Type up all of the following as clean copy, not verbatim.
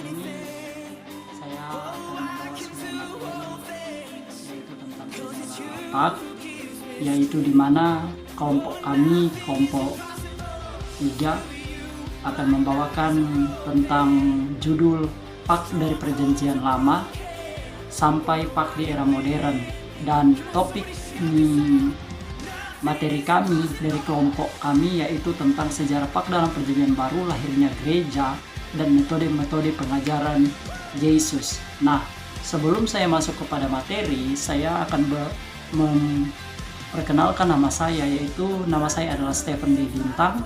ini saya akan membawa sebuah materi yaitu tentang sejarah PAK, yaitu di mana kelompok kami, kelompok 3, akan membawakan tentang judul PAK dari Perjanjian Lama sampai PAK di era modern, dan topik materi kami dari kelompok kami yaitu tentang sejarah PAK dalam Perjanjian Baru, lahirnya gereja, dan metode-metode pengajaran Yesus. Nah, sebelum saya masuk kepada materi, saya akan memperkenalkan nama saya, yaitu nama saya adalah Stephen D. Bintang,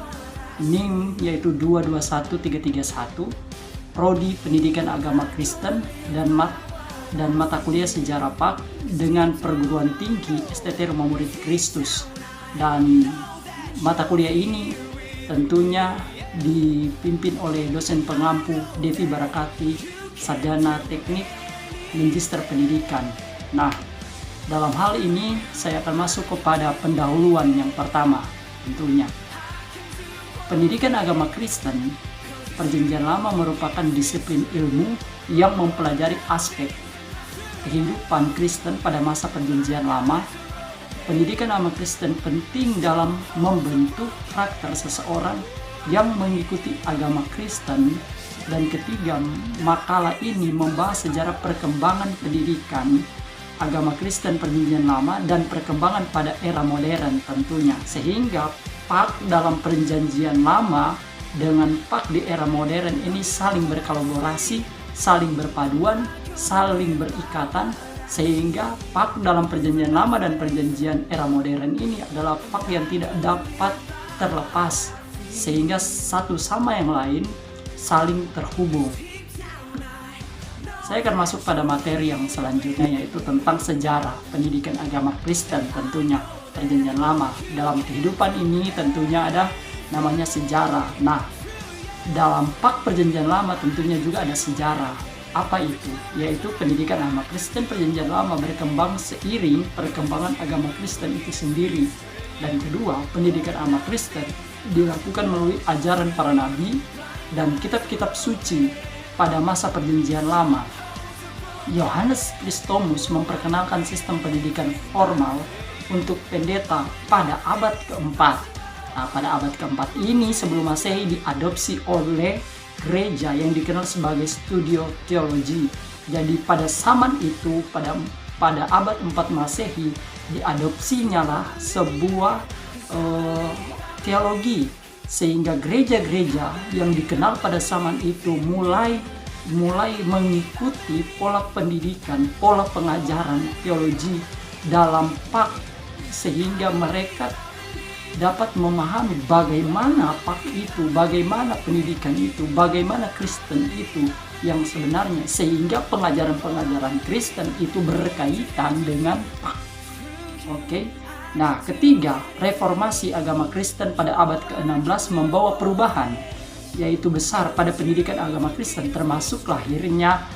NIM yaitu 221331, Prodi Pendidikan Agama Kristen dan mata kuliah Sejarah PAK dengan perguruan tinggi STT Rumah Murid Kristus. Dan mata kuliah ini tentunya dipimpin oleh dosen pengampu Devi Barakati, Sarjana Teknik Magister Pendidikan. Nah, dalam hal ini saya akan masuk kepada pendahuluan yang pertama. Tentunya pendidikan agama Kristen Perjanjian Lama merupakan disiplin ilmu yang mempelajari aspek kehidupan Kristen pada masa Perjanjian Lama. Pendidikan agama Kristen penting dalam membentuk karakter seseorang yang mengikuti agama Kristen. Dan ketiga, makalah ini membahas sejarah perkembangan pendidikan agama Kristen Perjanjian Lama dan perkembangan pada era modern tentunya, sehingga PAK dalam Perjanjian Lama dengan PAK di era modern ini saling berkolaborasi, saling berpaduan, saling berikatan, sehingga PAK dalam Perjanjian Lama dan Perjanjian era modern ini adalah PAK yang tidak dapat terlepas, sehingga satu sama yang lain saling terhubung. Saya akan masuk pada materi yang selanjutnya, yaitu tentang sejarah pendidikan agama Kristen tentunya Perjanjian Lama. Dalam kehidupan ini tentunya ada namanya sejarah. Nah, dalam PAK Perjanjian Lama tentunya juga ada sejarah. Apa itu? Yaitu pendidikan agama Kristen Perjanjian Lama berkembang seiring perkembangan agama Kristen itu sendiri. Dan kedua, pendidikan agama Kristen dilakukan melalui ajaran para nabi dan kitab-kitab suci pada masa Perjanjian Lama. Yohanes Kristomus memperkenalkan sistem pendidikan formal untuk pendeta pada abad keempat. Nah, pada abad keempat ini sebelum Masehi diadopsi oleh gereja yang dikenal sebagai studio teologi. Jadi pada zaman itu, pada abad 4 Masehi diadopsinya lah sebuah teologi, sehingga gereja-gereja yang dikenal pada zaman itu mulai mengikuti pola pendidikan, pola pengajaran teologi dalam PAK, sehingga mereka dapat memahami bagaimana PAK itu, bagaimana pendidikan itu, bagaimana Kristen itu yang sebenarnya, sehingga pengajaran-pengajaran Kristen itu berkaitan dengan PAK. Oke. Nah, ketiga, reformasi agama Kristen pada abad ke-16 membawa perubahan yaitu besar pada pendidikan agama Kristen, termasuk lahirnya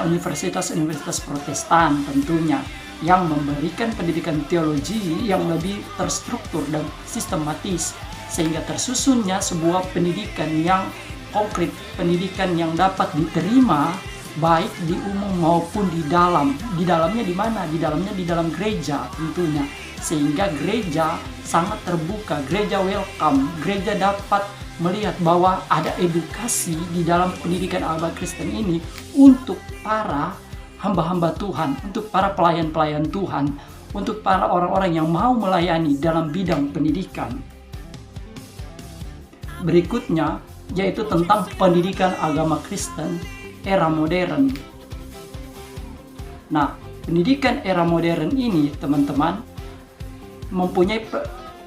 universitas-universitas Protestan tentunya yang memberikan pendidikan teologi yang lebih terstruktur dan sistematis, sehingga tersusunnya sebuah pendidikan yang konkret, pendidikan yang dapat diterima baik di umum maupun di dalamnya di mana? Di dalam gereja tentunya, sehingga gereja sangat terbuka, gereja welcome, gereja dapat melihat bahwa ada edukasi di dalam pendidikan agama Kristen ini untuk para hamba-hamba Tuhan, untuk para pelayan-pelayan Tuhan, untuk para orang-orang yang mau melayani dalam bidang pendidikan. Berikutnya yaitu tentang pendidikan agama Kristen era modern. Nah, pendidikan era modern ini teman-teman mempunyai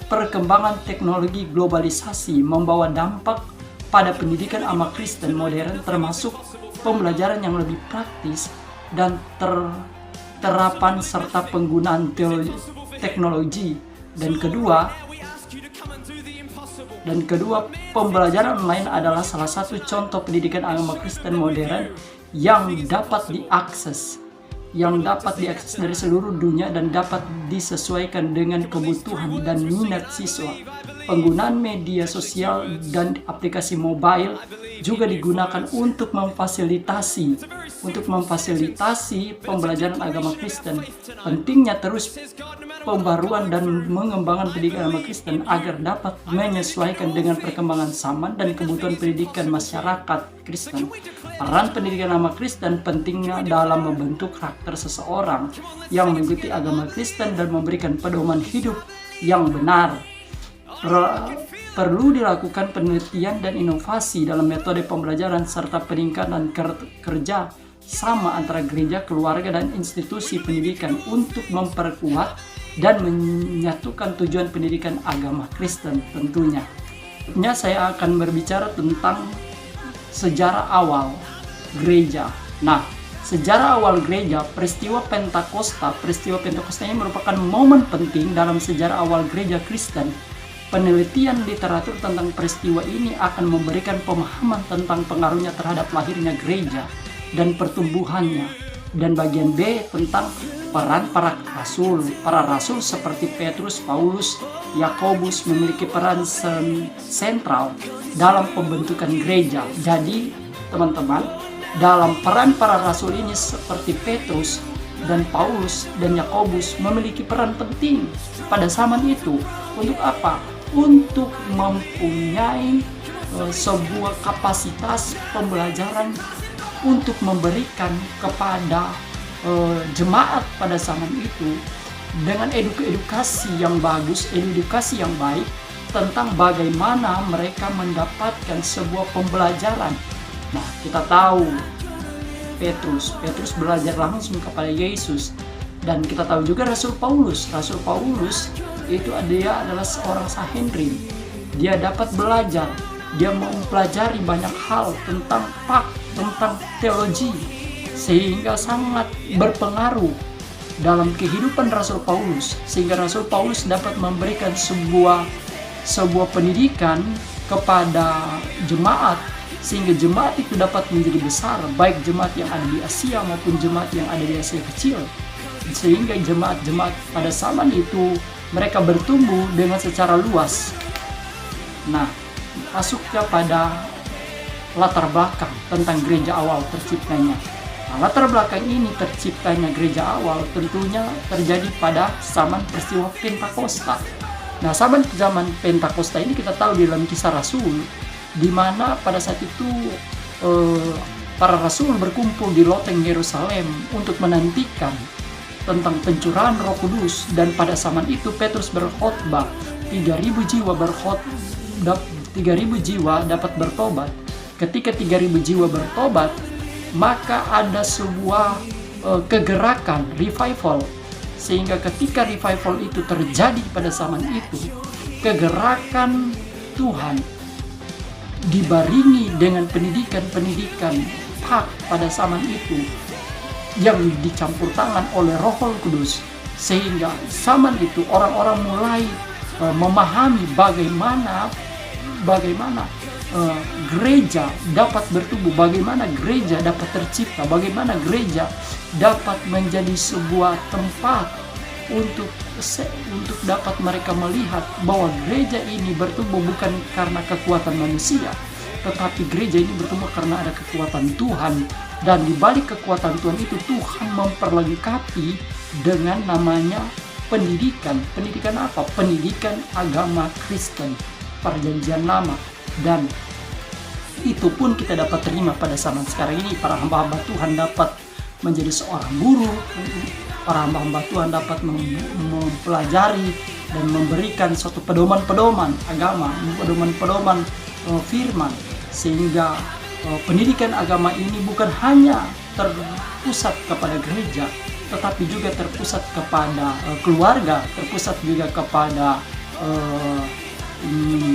perkembangan teknologi globalisasi membawa dampak pada pendidikan agama Kristen modern, termasuk pembelajaran yang lebih praktis dan terapan serta penggunaan teknologi. Dan kedua, pembelajaran online adalah salah satu contoh pendidikan agama Kristen modern yang dapat diakses dari seluruh dunia dan dapat disesuaikan dengan kebutuhan dan minat siswa. Penggunaan media sosial dan aplikasi mobile juga digunakan untuk memfasilitasi pembelajaran agama Kristen. Pentingnya terus pembaruan dan mengembangkan pendidikan agama Kristen agar dapat menyesuaikan dengan perkembangan zaman dan kebutuhan pendidikan masyarakat Kristen. Peran pendidikan agama Kristen pentingnya dalam membentuk karakter seseorang yang mengikuti agama Kristen dan memberikan pedoman hidup yang benar. Perlu dilakukan penelitian dan inovasi dalam metode pembelajaran serta peningkatan kerja sama antara gereja, keluarga, dan institusi pendidikan untuk memperkuat dan menyatukan tujuan pendidikan agama Kristen tentunya. Saya akan berbicara tentang sejarah awal gereja. Nah, sejarah awal gereja, peristiwa Pentakosta ini merupakan momen penting dalam sejarah awal gereja Kristen. Penelitian literatur tentang peristiwa ini akan memberikan pemahaman tentang pengaruhnya terhadap lahirnya gereja dan pertumbuhannya. Dan bagian B tentang peran para rasul. Para rasul seperti Petrus, Paulus, Yakobus memiliki peran sentral dalam pembentukan gereja. Jadi, teman-teman, dalam peran para rasul ini seperti Petrus dan Paulus dan Yakobus memiliki peran penting pada zaman itu. Untuk apa? Untuk mempunyai sebuah kapasitas pembelajaran untuk memberikan kepada jemaat pada zaman itu dengan edukasi yang bagus, edukasi yang baik tentang bagaimana mereka mendapatkan sebuah pembelajaran. Nah, kita tahu Petrus belajar langsung kepada Yesus, dan kita tahu juga Rasul Paulus itu dia adalah seorang Sanhedrin. Dia dapat belajar, dia mempelajari banyak hal tentang teologi, sehingga sangat berpengaruh dalam kehidupan Rasul Paulus, sehingga Rasul Paulus dapat memberikan sebuah pendidikan kepada jemaat, sehingga jemaat itu dapat menjadi besar, baik jemaat yang ada di Asia maupun jemaat yang ada di Asia kecil, sehingga jemaat-jemaat pada zaman itu mereka bertumbuh dengan secara luas. Nah, masuk kepada latar belakang tentang gereja awal terciptanya. Nah, latar belakang ini terciptanya gereja awal tentunya terjadi pada zaman peristiwa Pentakosta. Nah, zaman Pentakosta ini kita tahu di dalam Kisah Rasul, di mana pada saat itu para rasul berkumpul di loteng Yerusalem untuk menantikan tentang pencurahan Roh Kudus, dan pada zaman itu Petrus berkhotbah, 3.000 jiwa dapat bertobat. Ketika 3.000 jiwa bertobat, maka ada sebuah kegerakan revival, sehingga ketika revival itu terjadi pada zaman itu, kegerakan Tuhan dibaringi dengan pendidikan hak pada zaman itu yang dicampur tangan oleh Roh Kudus, sehingga zaman itu orang-orang mulai memahami bagaimana gereja dapat bertumbuh, bagaimana gereja dapat tercipta, bagaimana gereja dapat menjadi sebuah tempat untuk dapat mereka melihat bahwa gereja ini bertumbuh bukan karena kekuatan manusia, tetapi gereja ini bertumbuh karena ada kekuatan Tuhan. Dan di balik kekuatan Tuhan itu, Tuhan memperlengkapi dengan namanya pendidikan. Pendidikan apa? Pendidikan agama Kristen, perjanjian lama. Dan itu pun kita dapat terima pada zaman sekarang ini. Para hamba-hamba Tuhan dapat menjadi seorang guru, para hamba-hamba Tuhan dapat mempelajari dan memberikan suatu pedoman-pedoman agama, pedoman-pedoman firman, sehingga pendidikan agama ini bukan hanya terpusat kepada gereja, tetapi juga terpusat kepada keluarga, terpusat juga kepada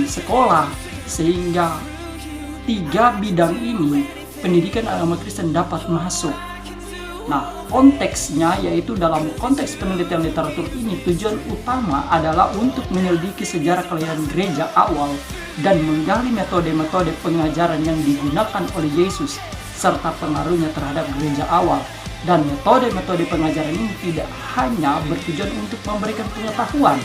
sekolah, sehingga 3 bidang ini pendidikan agama Kristen dapat masuk. Nah, konteksnya yaitu dalam konteks penelitian literatur ini, tujuan utama adalah untuk menyelidiki sejarah kelahiran gereja awal dan menggali metode-metode pengajaran yang digunakan oleh Yesus serta pengaruhnya terhadap gereja awal. Dan metode-metode pengajaran ini tidak hanya bertujuan untuk memberikan pengetahuan,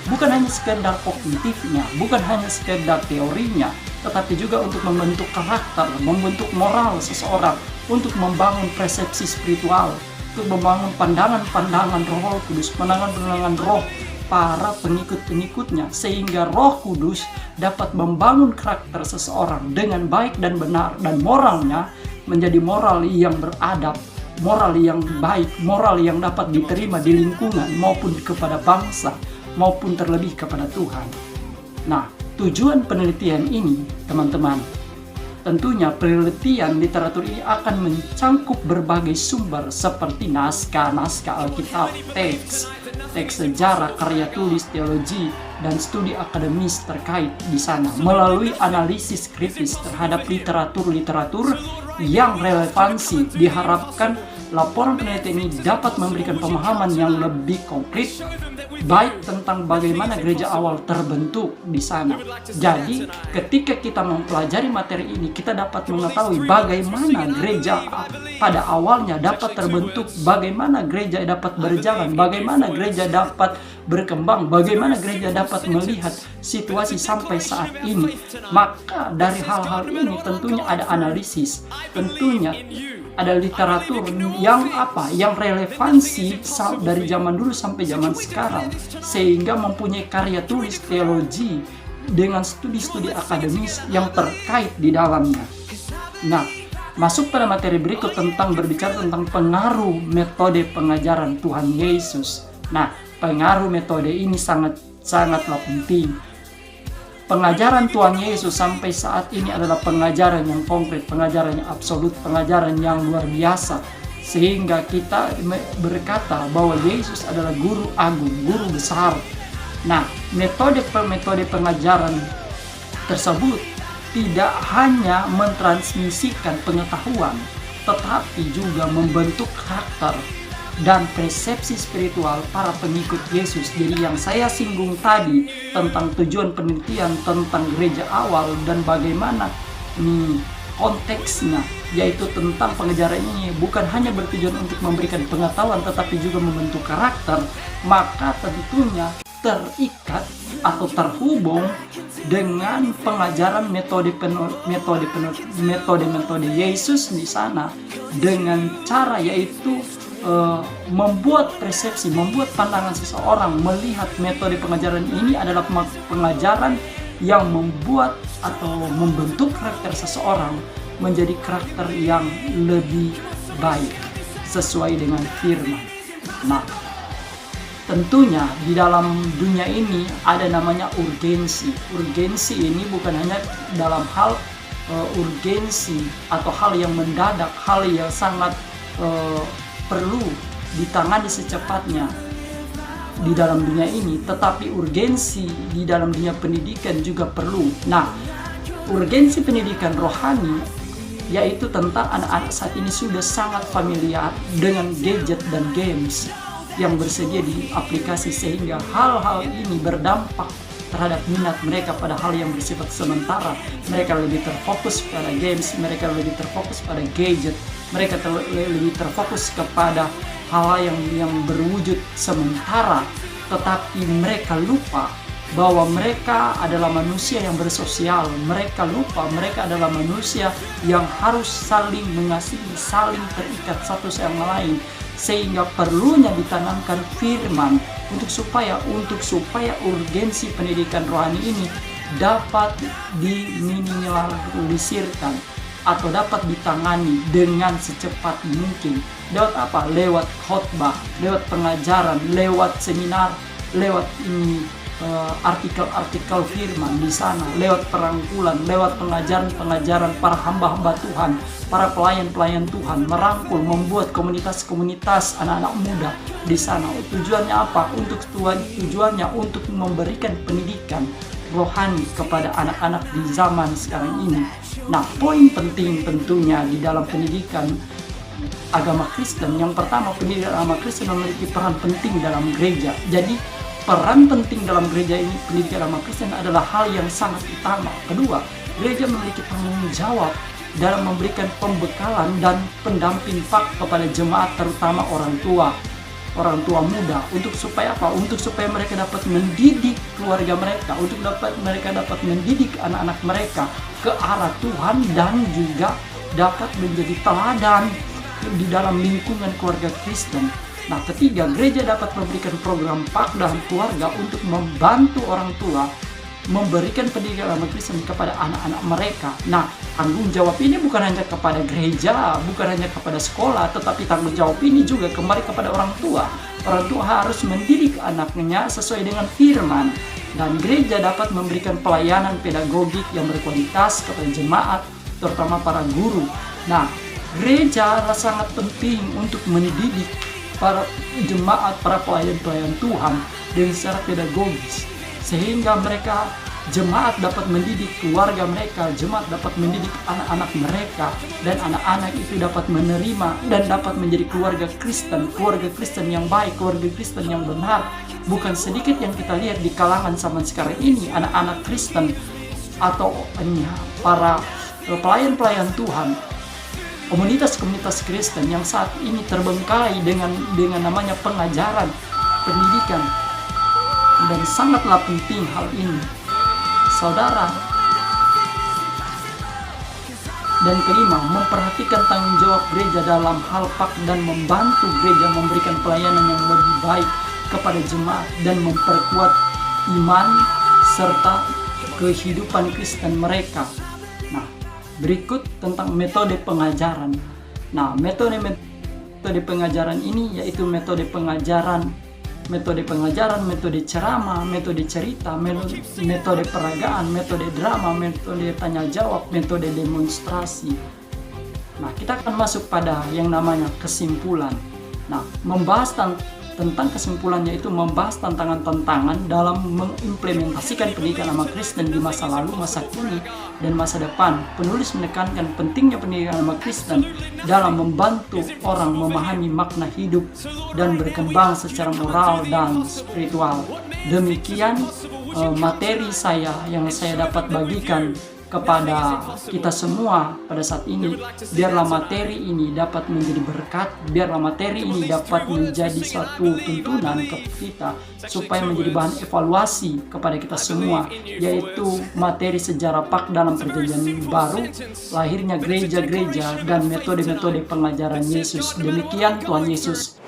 bukan hanya sekedar kognitifnya, bukan hanya sekedar teorinya, tetapi juga untuk membentuk karakter, membentuk moral seseorang, untuk membangun persepsi spiritual, untuk membangun pandangan-pandangan Roh Kudus, pandangan-pandangan roh para pengikut-pengikutnya, sehingga Roh Kudus dapat membangun karakter seseorang dengan baik dan benar, dan moralnya menjadi moral yang beradab, moral yang baik, moral yang dapat diterima di lingkungan maupun kepada bangsa, maupun terlebih kepada Tuhan. Nah, tujuan penelitian ini, teman-teman, tentunya penelitian literatur ini akan mencangkup berbagai sumber seperti naskah-naskah Alkitab, teks sejarah, karya tulis, teologi, dan studi akademis terkait di sana. Melalui analisis kritis terhadap literatur-literatur yang relevansi, diharapkan laporan penelitian ini dapat memberikan pemahaman yang lebih konkret baik tentang bagaimana gereja awal terbentuk di sana. Jadi, ketika kita mempelajari materi ini, kita dapat mengetahui bagaimana gereja pada awalnya dapat terbentuk, bagaimana gereja dapat berjalan, bagaimana gereja dapat berkembang, bagaimana gereja dapat melihat situasi sampai saat ini. Maka dari hal-hal ini tentunya ada analisis, tentunya ada literatur yang relevansi dari zaman dulu sampai zaman sekarang, sehingga mempunyai karya tulis teologi dengan studi-studi akademis yang terkait di dalamnya. Nah, masuk pada materi berikut tentang berbicara tentang pengaruh metode pengajaran Tuhan Yesus. Nah, pengaruh metode ini sangatlah penting. Pengajaran Tuhan Yesus sampai saat ini adalah pengajaran yang konkret, pengajaran yang absolut, pengajaran yang luar biasa, sehingga kita berkata bahwa Yesus adalah guru agung, guru besar. Nah, metode pengajaran tersebut tidak hanya mentransmisikan pengetahuan, tetapi juga membentuk karakter dan persepsi spiritual para pengikut Yesus. Jadi yang saya singgung tadi tentang tujuan penelitian tentang gereja awal dan bagaimana konteksnya, yaitu tentang pengajaran ini bukan hanya bertujuan untuk memberikan pengetahuan tetapi juga membentuk karakter, maka tentunya terikat atau terhubung dengan pengajaran metode Yesus di sana, dengan cara yaitu membuat persepsi, membuat pandangan seseorang melihat metode pengajaran ini adalah pengajaran yang membuat atau membentuk karakter seseorang menjadi karakter yang lebih baik sesuai dengan firman. Nah, tentunya di dalam dunia ini ada namanya urgensi. Urgensi ini bukan hanya dalam hal urgensi atau hal yang mendadak, hal yang sangat perlu ditangani secepatnya di dalam dunia ini, tetapi urgensi di dalam dunia pendidikan juga perlu. Nah, urgensi pendidikan rohani yaitu tentang anak-anak saat ini sudah sangat familiar dengan gadget dan games yang bersedia di aplikasi, sehingga hal-hal ini berdampak terhadap minat mereka pada hal yang bersifat sementara. Mereka lebih terfokus pada games, mereka lebih terfokus pada gadget, mereka lebih terfokus kepada hal yang berwujud sementara, tetapi mereka lupa bahwa mereka adalah manusia yang bersosial. Mereka lupa mereka adalah manusia yang harus saling mengasihi, saling terikat satu sama lain, sehingga perlunya ditanamkan firman untuk supaya urgensi pendidikan rohani ini dapat diminimalisirkan atau dapat ditangani dengan secepat mungkin. Lewat apa? Lewat khotbah, lewat pengajaran, lewat seminar, lewat artikel-artikel firman di sana, lewat perangkulan, lewat pengajaran-pengajaran para hamba-hamba Tuhan, para pelayan-pelayan Tuhan, merangkul, membuat komunitas-komunitas anak-anak muda di sana. Tujuannya apa? Tujuannya untuk memberikan pendidikan rohani kepada anak-anak di zaman sekarang ini. Nah, poin penting tentunya di dalam pendidikan agama Kristen, yang pertama, pendidikan agama Kristen memiliki peran penting dalam gereja. Jadi peran penting dalam gereja ini, pendidikan agama Kristen adalah hal yang sangat utama. Kedua, gereja memiliki tanggung jawab dalam memberikan pembekalan dan pendamping kepada jemaat, terutama orang tua. orang tua muda, untuk supaya apa? Untuk supaya mereka dapat mendidik keluarga mereka, untuk mereka dapat mendidik anak-anak mereka ke arah Tuhan, dan juga dapat menjadi teladan di dalam lingkungan keluarga Kristen. Nah, ketiga, gereja dapat memberikan program PAK dalam keluarga untuk membantu orang tua memberikan pendidikan agama Kristen kepada anak-anak mereka. Nah, tanggung jawab ini bukan hanya kepada gereja, bukan hanya kepada sekolah, tetapi tanggung jawab ini juga kembali kepada orang tua. Orang tua harus mendidik anaknya sesuai dengan firman, dan gereja dapat memberikan pelayanan pedagogik yang berkualitas kepada jemaat, terutama para guru. Nah, gereja adalah sangat penting untuk mendidik para jemaat, para pelayan-pelayan Tuhan dengan secara pedagogis, sehingga mereka, jemaat dapat mendidik keluarga mereka, jemaat dapat mendidik anak-anak mereka, dan anak-anak itu dapat menerima dan dapat menjadi keluarga Kristen yang baik, keluarga Kristen yang benar. Bukan sedikit yang kita lihat di kalangan zaman sekarang ini, anak-anak Kristen atau para pelayan-pelayan Tuhan, komunitas-komunitas Kristen yang saat ini terbengkalai dengan namanya pengajaran, pendidikan. Dan sangatlah penting hal ini, saudara. Dan kelima, memperhatikan tanggung jawab gereja dalam hal PAK dan membantu gereja memberikan pelayanan yang lebih baik kepada jemaat dan memperkuat iman serta kehidupan Kristen mereka. Nah, berikut tentang metode pengajaran. Nah, metode pengajaran ini yaitu metode ceramah, metode cerita, metode peragaan, metode drama, metode tanya jawab, metode demonstrasi. Nah, kita akan masuk pada yang namanya kesimpulan. Nah, membahas tentang kesimpulan, yaitu membahas tantangan-tantangan dalam mengimplementasikan pendidikan agama Kristen di masa lalu, masa kini, dan masa depan. Penulis menekankan pentingnya pendidikan agama Kristen dalam membantu orang memahami makna hidup dan berkembang secara moral dan spiritual. Demikian materi yang saya dapat bagikan kepada kita semua pada saat ini. Biarlah materi ini dapat menjadi berkat, biarlah materi ini dapat menjadi suatu tuntunan ke kita supaya menjadi bahan evaluasi kepada kita semua, yaitu materi sejarah PAK dalam perjanjian baru, lahirnya gereja-gereja, dan metode-metode pengajaran Yesus. Demikian, Tuhan Yesus